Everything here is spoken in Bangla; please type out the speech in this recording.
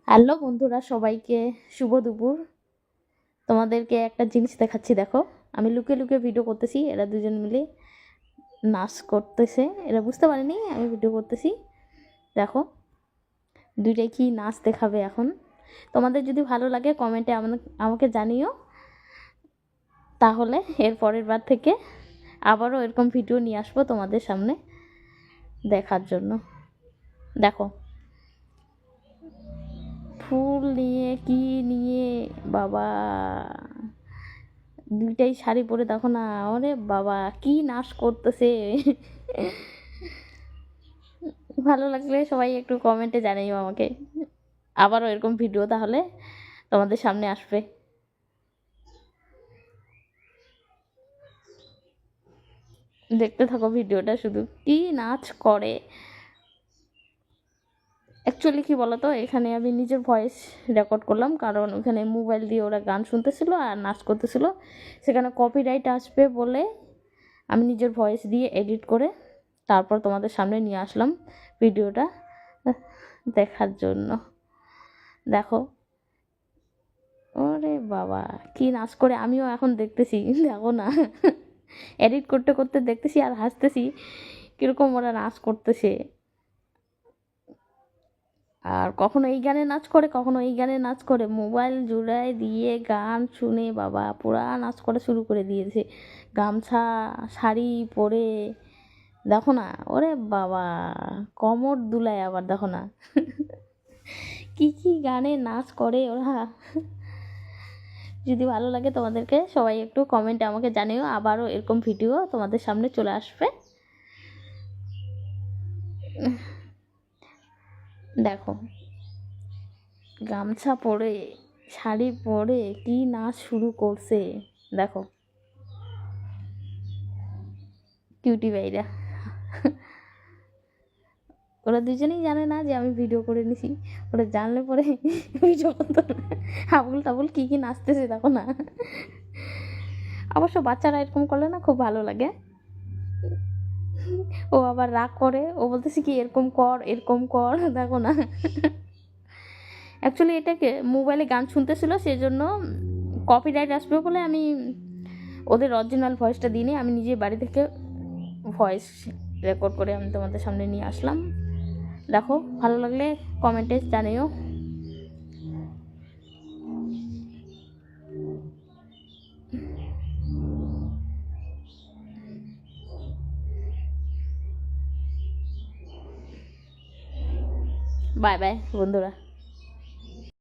হ্যালো বন্ধুরা, সবাইকে শুভ দুপুর। তোমাদেরকে একটা জিনিস দেখাচ্ছি, দেখো। আমি লুকিয়ে লুকিয়ে ভিডিও করতেছি, এরা দুজন মিলে নাচ করতেছে। এরা বুঝতে পারেনি আমি ভিডিও করতেছি। দেখো, দুইটাই কি নাচ দেখাবে এখন। তোমাদের যদি ভালো লাগে কমেন্টে আমাকে জানিও, তাহলে এর পরের বার থেকে আবারও এরকম ভিডিও নিয়ে আসবো তোমাদের সামনে দেখার জন্য। দেখো, ফুল নিয়ে কি নিয়ে বাবা, দুইটাই শাড়ি পরে, দেখো না। ওরে বাবা, কি নাচ করতেছে। ভালো লাগলে সবাই একটু কমেন্টে জানাইও আমাকে, আবারও এরকম ভিডিও তাহলে তোমাদের সামনে আসবে। দেখতে থাকো ভিডিওটা, শুধু কি নাচ করে। অ্যাকচুয়ালি কি বলতো, এখানে আমি নিজের ভয়েস রেকর্ড করলাম, কারণ ওখানে মোবাইল দিয়ে ওরা গান শুনতেছিল আর নাচ করতেছিল, সেখানে কপিরাইট আসবে বলে আমি নিজের ভয়েস দিয়ে এডিট করে তারপর তোমাদের সামনে নিয়ে আসলাম ভিডিওটা দেখার জন্য। দেখো, ওরে বাবা, কি নাচ করে, আমিও এখন দেখতেছি। দেখো না, এডিট করতে করতে দেখতেছি আর হাসতেছি কীরকম ওরা নাচ করতেছে। আর কখনো এই গানে নাচ করে, কখনো এই গানে নাচ করে, মোবাইল জুড়ায় দিয়ে গান শুনে বাবা পুরা নাচ করা শুরু করে দিয়েছে। গামছা শাড়ি পরে, দেখো না। ওরে বাবা, কমর দুলায় আবার, দেখো না। কি কি গানে নাচ করে ওরা। যদি ভালো লাগে তোমাদেরকে সবাই একটু কমেন্টে আমাকে জানিও, আবারও এরকম ভিডিও তোমাদের সামনে চলে আসবে। দেখো, গামছা পরে শাড়ি পরে কি নাচ শুরু করছে, দেখো। কিউটি ভাইরা, ওরা দুজনেই জানে না যে আমি ভিডিও করে নিছি। ওরা জানলে পরে ভিডিও করতো না। আবুল টাবুল কি কি নাচতেছে, দেখো না। অবশ্য বাচ্চারা এরকম করলে না খুব ভালো লাগে। ও আবার রাগ করে, ও বলতেছে কি এরকম কর এরকম কর, দেখো না। অ্যাকচুয়ালি এটাকে মোবাইলে গান শুনতেছিল, সেজন্য কপিরাইট আসবে বলে আমি ওদের অরিজিনাল ভয়েসটা দিইনি, আমি নিজে বাড়ি থেকে ভয়েস রেকর্ড করে আমি তোমাদের সামনে নিয়ে আসলাম। দেখো, ভালো লাগলে কমেন্টে জানিও। বাই বাই বন্ধুরা।